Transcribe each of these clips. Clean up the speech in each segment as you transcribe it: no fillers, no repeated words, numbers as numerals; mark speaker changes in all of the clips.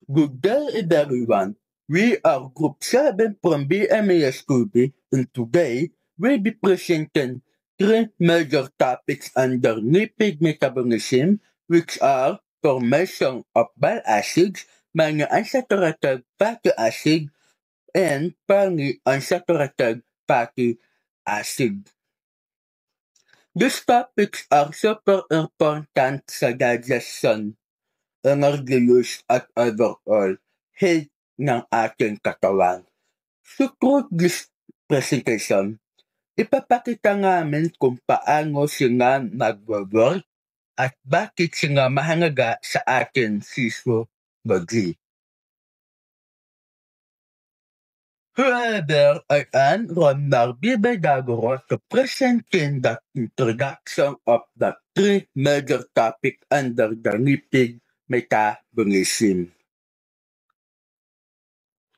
Speaker 1: Good day everyone. We are Group 7 from BMAS Kubi, and today we'll be presenting three major topics under lipid metabolism, which are formation of bile acids, monounsaturated fatty acid, and polyunsaturated fatty acid. These topics are super important sa digestion, energy use at overall health ng ating katawan. So through this presentation, ipapakita namin kung paano sila magwo-work at bakit sila mahalaga sa ating physiology. However, I am Ronald Bibedagoro to presenting the introduction of the three major topics under the lipid metabolism.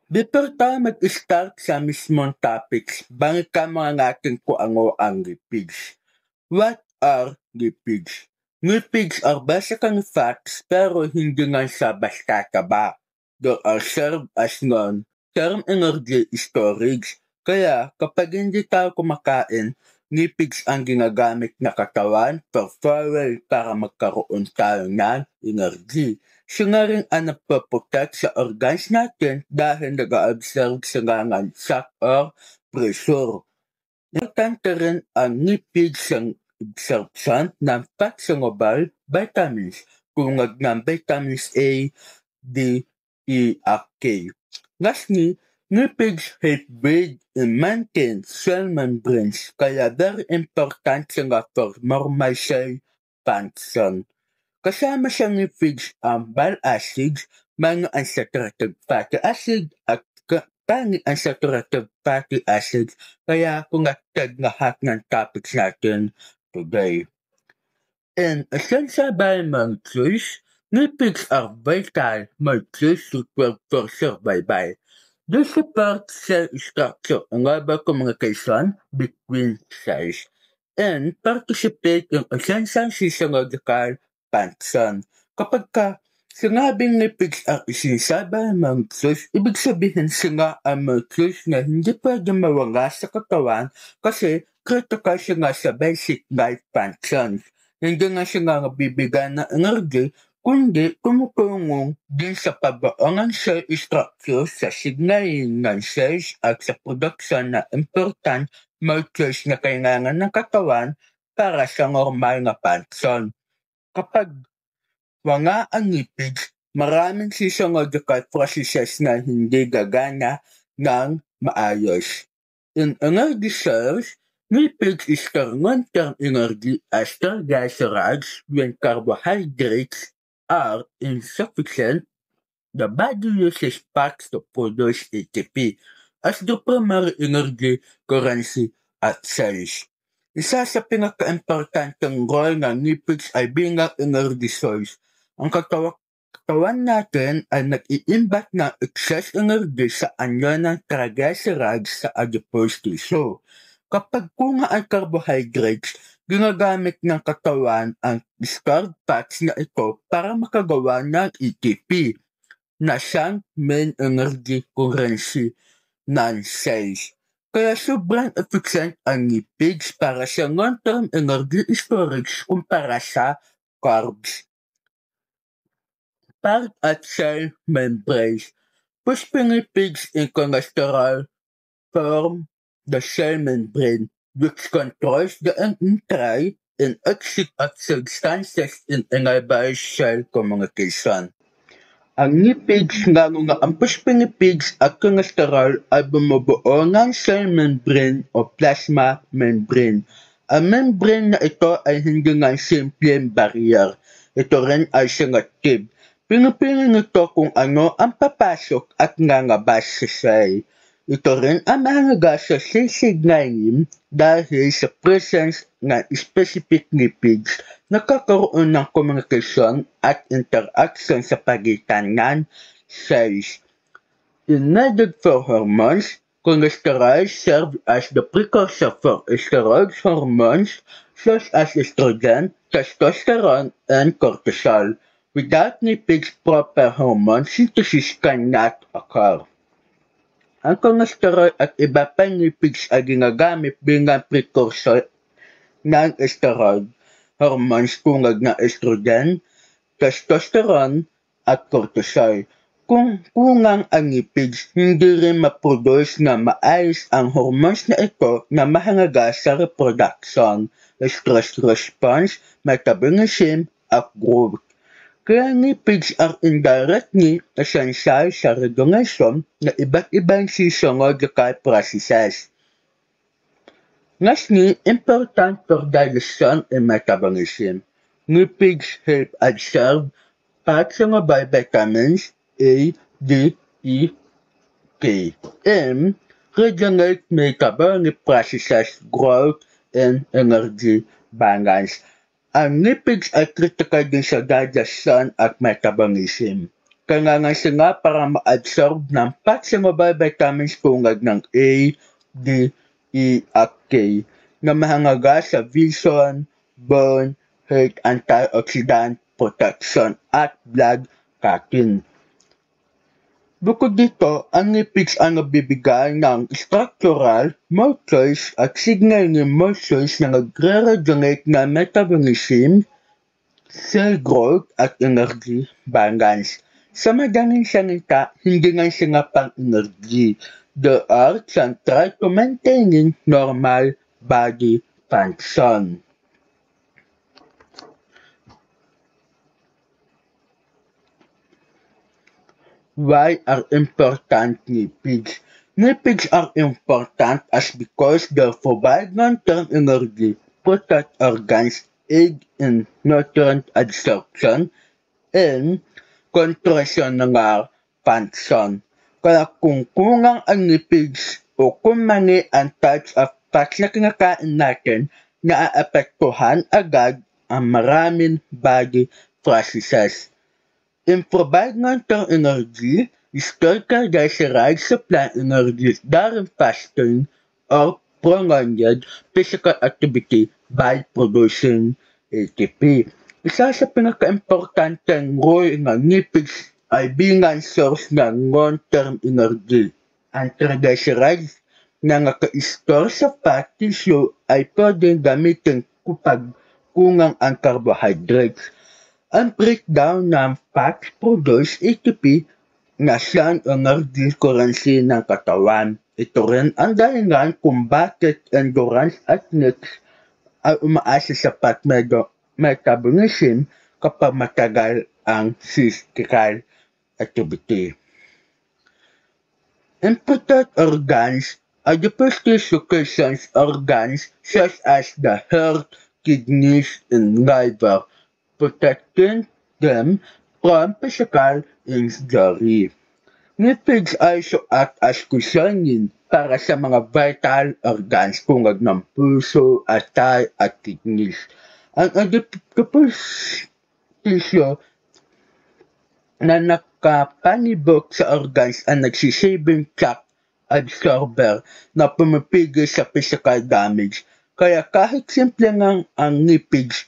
Speaker 1: Before tayo mag-start sa mismong topics, balikan mga natin kung ano ang lipids. What are lipids? Lipids are basically fats pero hindi lang siya basta taba. They are served as long-term energy storage. Kaya kapag hindi tayo kumakain, lipids ang ginagamit na katawan for fuel para magkaroon tayo ng energy. Sila rin ang nagpo-protect sa organs natin dahil nag-a-absorb sila ng shock or pressure. Importante rin ang lipids sa absorption ng fat-soluble vitamins tulad ng vitamins A, D, E, at K. Lastly, lipids help build and maintain cell membranes kaya very important sila for normal cell function. Kasama sa lipids ang bile acids, monounsaturated fatty acid at polyunsaturated fatty acids kaya connected lahat ng topics natin today. And essential biomolecules, lipids are vital molecules required for survival. They support cell structure and global communication between cells and participate in essential physiological function. Kapag sinabing lipids are essential biomolecules, ibig sabihin sila ang molecules na hindi pwede mawala sa katawan kasi critical sila sa basic life functions. Hindi nga sila nabibigyan ng energy, kundi tumutulong din sa pagbuo ng cell structure sa signaling ng cells at sa production na important molecules na kailangan ng katawan para sa normal na function. Kapag wala ang lipids, maraming physiological processes na hindi gagana ng maayos. In energy cells, lipids store long-term energy as triglycerides when carbohydrates are insufficient. The body uses fats to produce ATP as the primary energy currency at cells. Isa sa pinaka-importanteng role ng lipids ay bilang energy source. Ang katawan natin ay nag-iimbak ng excess energy sa anyo ng triglycerides sa adipose tissue. Kapag kulang ang carbohydrates, ginagamit ng katawan ang stored fats na ito para makagawa ng ATP na siyang main energy currency ng cells. Kaya sobrang efficient ang lipids para sa long-term energy storage kumpara sa carbs. Part at cell membranes. Phospholipids and cholesterol form the cell membrane, which controls the entry and exit of substances in enable cell communication. Ang lipids, lalo na ang phospholipids at cholesterol ay bumubuo ng cell membrane o plasma membrane. Ang membrane na ito ay hindi lang simpleng barrier. Ito rin ay selective. Pinipili nito kung ano ang papasok at lalabas sa cell. Ito rin ang mahalaga sa cell signaling dahil sa presence ng specific lipids, nagkakaroon ng komunikasyon at interaction sa pagitan ng cells. In needed for hormones, cholesterol serve as the precursor for steroid hormones such as estrogen, testosterone, and cortisol, Without lipids, proper hormone synthesis cannot occur. Ang cholesterol at iba pang lipids ay ginagamit bilang precursor ng steroid hormones tulad ng estrogen, testosterone, at cortisol. Kung kulang ang lipids, hindi rin maproduce na maayos ang hormones na ito na mahalaga sa reproduction, stress response, metabolism, at growth. Kaya lipids are indirectly essential sa regulation ng iba't ibang physiological processes. Lastly, important for digestion and metabolism. Lipids help absorb soluble vitamins A, D, E, K, and regulate metabolic processes, growth, and energy balance. Ang lipids ay critical din sa digestion at metabolism. Kailangan sila para ma-absorb ng soluble vitamins tulad ng A, D, E, at K na mahalaga sa vision, bone, health, antioxidant protection, at blood clotting. Bukod dito, ang lipids ay nagbibigay ng structural, molecules at signaling molecules na nagre-regulate ng metabolism, cell growth at energy balance. Sa madaling salita, hindi lang sila pang-energy. They are central to maintaining normal body function. Why are important lipids? Lipids are important as because they provide long-term energy, protect organs, aid in nutrient absorption, and contractional function. Kaya kung kulang ang lipids o kung mali ang types of fats na kinakain natin, naaapektuhan agad ang maraming body processes. In provide long-term energy, historical glyceride supply energy during fasting or prolonged physical activity by producing ATP. Isa sa pinaka-importanteng role ng lipids ay bilang source ng long-term energy. Ang triglycerides na naka-store sa fat tissue ay pwedeng gamitin kapag kulang ang carbohydrates. Ang breakdown ng fats produce ATP na siyang energy currency ng katawan. Ito rin ang dahilan kung bakit endurance athletes ay umaasa sa fat metabolism kapag matagal ang physical activity. Important organs are the tissue organs such as the heart, kidneys, and liver, protecting them from physical injury. Lipids also act as cushioning para sa mga vital organs tulad ng puso, atay, at kidneys. Ang adipose tissue na nakapanibok sa organs ang nagsisabing shock absorber na pumipigil sa physical damage. Kaya kahit simple lang ang lipids,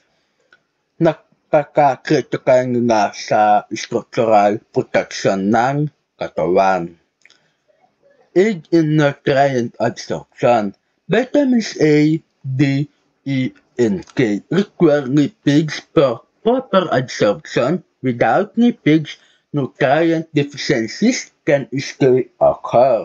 Speaker 1: napaka-critical nga sa structural protection ng katawan. Aid in nutrient absorption. Vitamins A, D, E, and K require lipids for proper absorption. Without lipids, nutrient deficiencies can easily occur.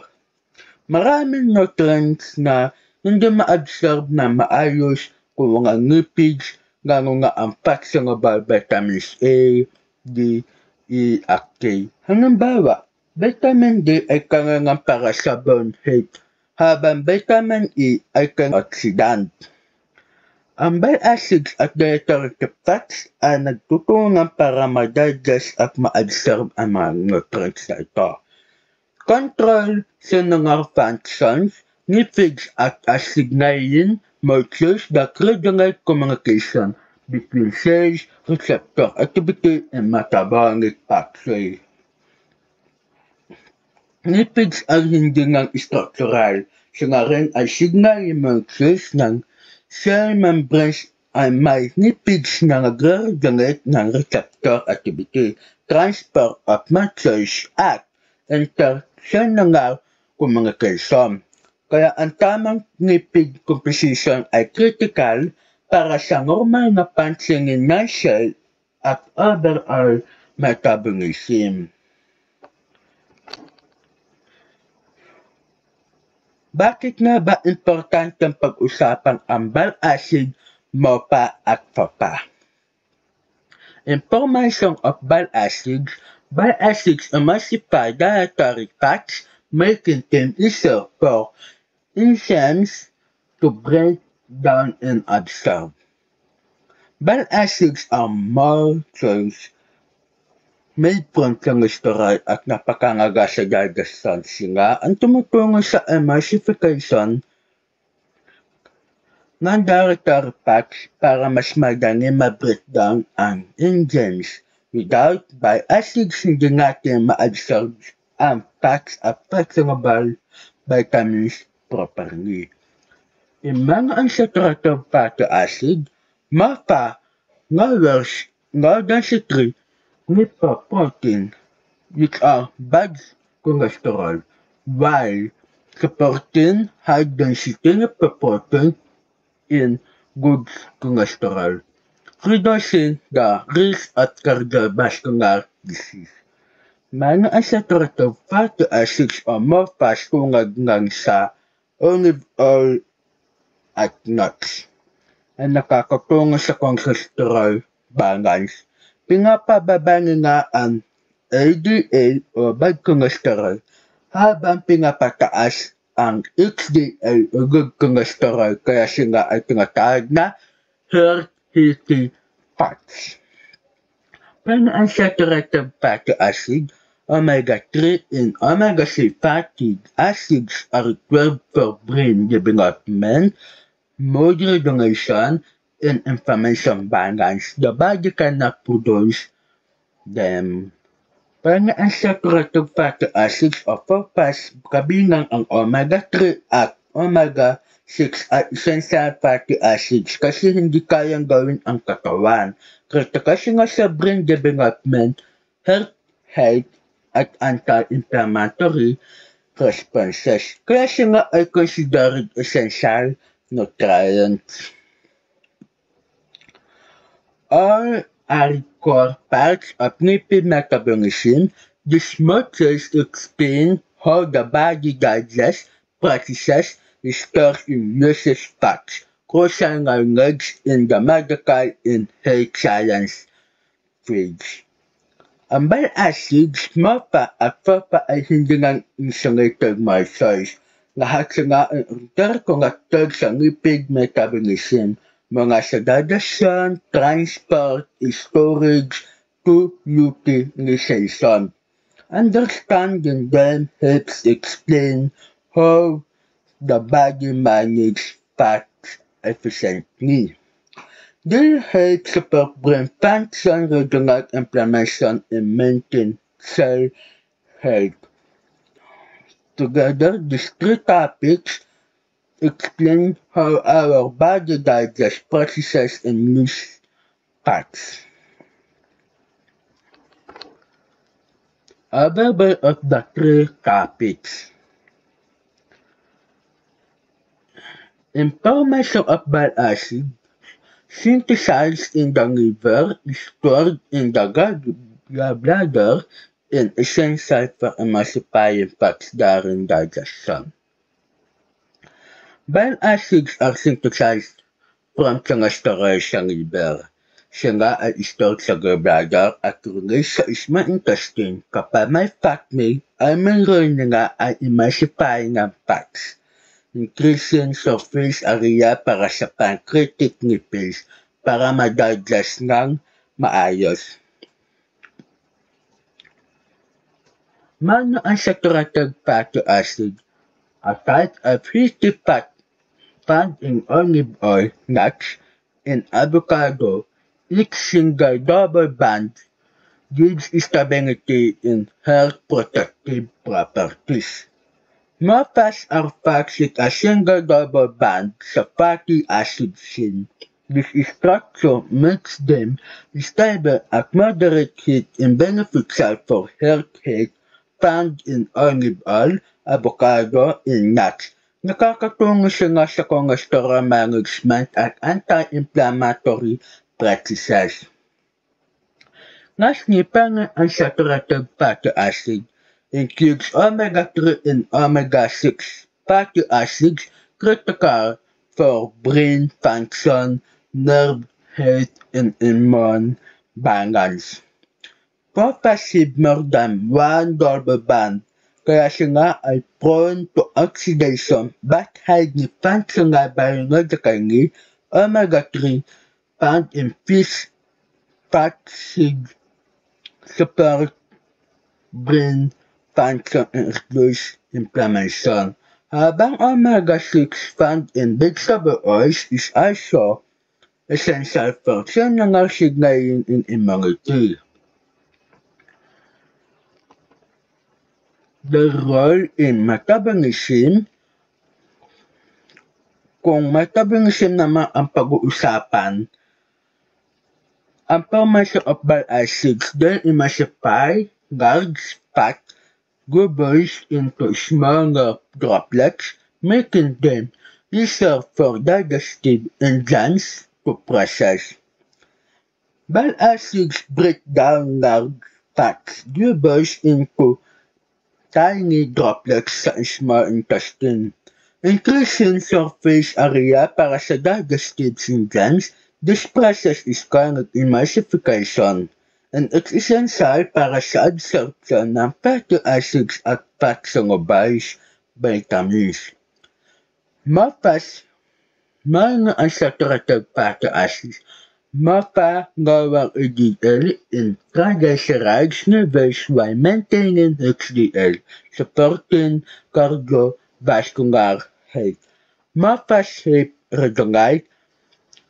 Speaker 1: Maraming nutrients na hindi ma-absorb na maayos kung ang lipids, lalo nga ang soluble vitamins A, D, E, at K. Halimbawa, vitamin D ay kailangan para sa bone health, habang vitamin E ay antioxidant. Ang bile acids at dietary fats ay nagtutulungan para ma-digest at ma-absorb ang mga nutrients na ito. Control cellular functions, lipids act as signaling molecules that regulate communication between cells, receptor activity, and metabolic pathway. Lipids ay hindi lang structural, sila rin ay signaling molecules ng cell membranes ay may lipids na nagre-regulate ng receptor activity, transport of message at intercellular communication. Kaya ang tamang lipid composition ay critical para sa normal na functioning ng cell at overall metabolism. Bakit nga ba importanteng pag-usapan ang bile acid, MOPA at FOPA? Information of bile acids. Bile acids emulsify dietary fats, making them easier for enzymes to break down and absorb. Bile acids are molecules made from cholesterol at napakahalaga sa digestion. Sila ang tumutulong sa emulsification ng dietary fats para mas madali ma-breakdown ang enzymes. Without bile acids, hindi natin ma-absorb ang fats at soluble vitamins properly. In mga unsaturated fatty acid, MOPA lowers low density lipoprotein, which are bad cholesterol, while supporting high density lipoprotein in good cholesterol, reducing the risk of cardiovascular disease. Mga unsaturated fatty acids o MOPAs tulad ng sa olive oil at nuts ay nakakatulong sa cholesterol balance. Pinapababa nila ang LDL o bad cholesterol habang pinapataas ang HDL o good cholesterol, kaya sila ay tinatawag na healthy fats. Unsaturated fatty acid, omega-3 and omega-6 fatty acids are required for brain development, mood regulation, and inflammation balance. The body cannot produce them. Unsaturated fatty acids o FOPAs, kabilang ang omega-3 at omega-6 at essential fatty acids kasi hindi kayang gawin ang katawan. Critical sila sa brain development, heart health, at anti-inflammatory responses. Kaya sila ay considered essential nutrients. All are core parts of lipid metabolism. These molecules explain how the body digests, processes, stores, and uses fats, crucial knowledge in the medical and health science fields. Ang bile acids, MOPA at FOPA ay hindi lang insulated molecules. Lahat sila ay interconnected sa lipid metabolism, mga sa digestion, transport, storage, to utilization. Understanding them helps explain how the body manages fats efficiently. They help support brain function, regulate inflammation, and maintain cell health. Together, these three topics explain how our body digests, processes, and uses fats. Overview of the three topics. Information of bile acid synthesized in the liver, stored in the gallbladder, and essential for emulsifying fats during digestion. Bile acids are synthesized from cholesterol sa liver. Sila ay stored sa gallbladder at released sa small intestine. Kapag may fat meal, ay main role nila ay emulsifying ng fats, increasing surface area para sa pancreatic lipids para ma-digest ng maayos. Monounsaturated fatty acid, a type of healthy fat found in olive oil, nuts, and avocado, each single double bond gives stability and health protective properties. MOPAs are fats with a single double bond sa fatty acid chain. This structure makes them stable at moderate heat and beneficial for health health found in olive oil, avocado, and nuts. Nakakatulong siya nga sa cholesterol management at anti-inflammatory practices. Lastly, unsaturated fatty acid includes omega-3 and omega-6 fatty acids critical for brain function, nerve health, and immune balance. Potassium more than one double bond, kaya siya nga ay prone to oxidation but highly functional biologically. Omega-3 found in fish flaxseed support brain function and reduce inflammation. Habang omega-6 found in vegetable oils is also essential for cellular signaling and immunity. The role in metabolism. Kung metabolism naman ang pag-uusapan, ang formation of bile acids then emulsify large fat globules into smaller droplets, making them easier for digestive enzymes to process. Bile acids break down large fat globules into tiny droplets sa small intestine, increasing surface area para sa digestive enzymes. This process is called emulsification, and it's essential para sa absorption ng fatty acids at fat-soluble vitamins. Monounsaturated fatty acids mapa lower LDL and triglycerides levels while maintaining HDL, supporting cardiovascular health. Mapas help regulate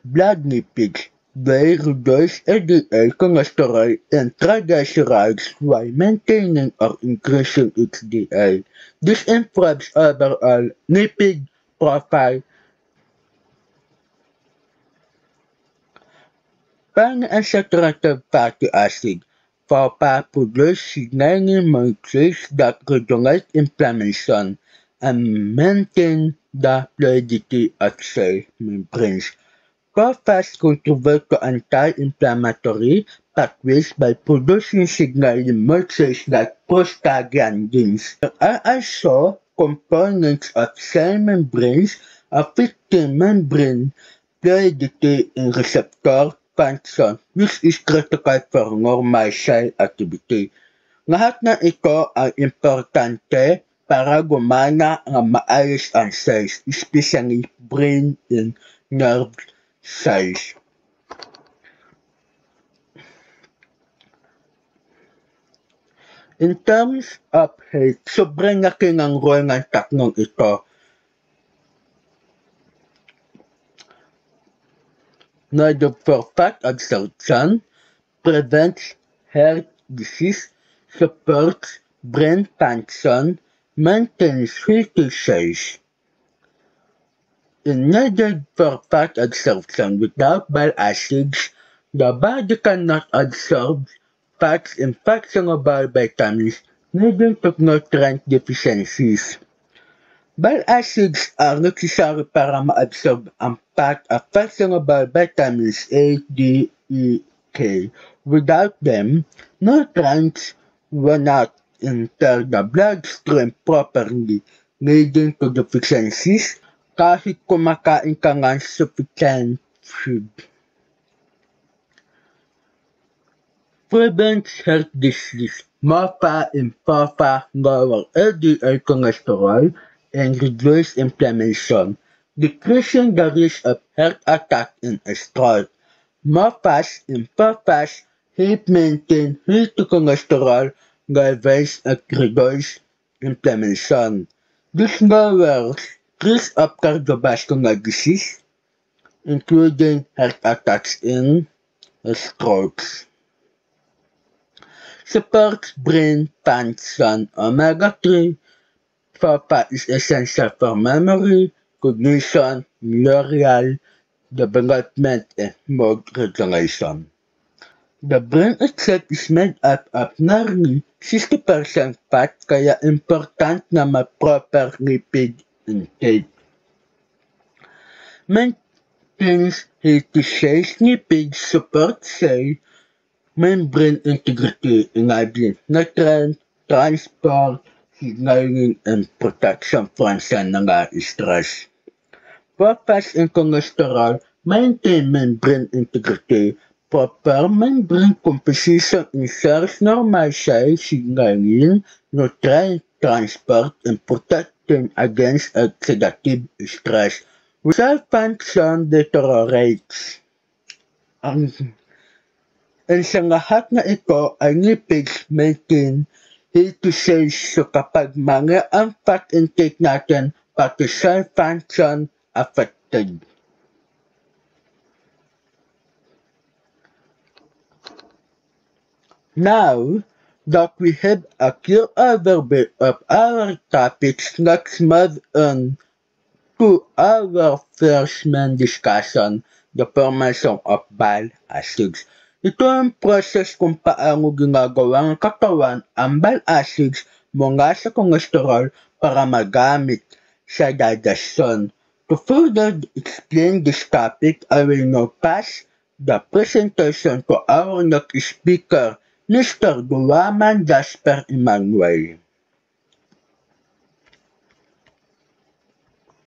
Speaker 1: blood lipids. They reduce LDL cholesterol and triglycerides while maintaining or increasing HDL. This improves overall lipid profile. Unsaturated fatty acid produce signaling molecules that regulate inflammation and maintain the fluidity of cell membranes. Phosphate contribute to anti-inflammatory pathways by producing signaling molecules like prostaglandins. There are also components of cell membranes affecting membrane fluidity and receptor function, which is critical for normal cell activity. Lahat ng ito ay importante para gumana ang maayos ang cells, especially brain and nerve cells. In terms of health, sobrang laki ng role ng tatlong ito. Neither for fat absorption, prevents heart disease, supports brain function, maintains healthy cells. In needed for fat absorption without bile acids, the body cannot absorb fats and fat-soluble vitamins, leading to nutrient deficiencies. Bile acids are necessary para ma-absorb ang fat at fat-soluble vitamins A, D, E, K. Without them, nutrients will not enter the bloodstream properly, leading to deficiencies kahit kumakain ka ng sufficient food. Prevents heart disease. MAPA improves lower LDL cholesterol and reduce inflammation, decreasing the risk of heart attack and stroke. MAPAs improves help maintain healthy cholesterol levels and reduce inflammation. This lowers risk of cardiovascular disease, including heart attacks and strokes. Supports brain function. Omega-3 fat is essential for memory, cognition, neural development, and mood regulation. The brain itself is made up of nearly 60% fat kaya important na ma-proper lipid intake. Maintains healthy cells, lipids support cell membrane integrity, enabling nutrient transport, signaling, and protection from stress. Purpose in cholesterol maintain membrane integrity. Proper membrane composition ensures normal cell signaling, nutrient transport, and protecting against oxidative stress. Cell function deteriorates. And sa lahat na ito ay lipids maintain healthy cells. So kapag mali ang fat intake natin, pati cell function affected. Now that we have a clear overview of our topics, let's move on to our first main discussion, the formation of bile acids. Ito ang process kung paano ginagawa ng katawan ang bile acids mula sa cholesterol para magamit sa digestion. To further explain this topic, I will now pass the presentation to our next speaker, Mr. Guaman Jasper Emmanuel.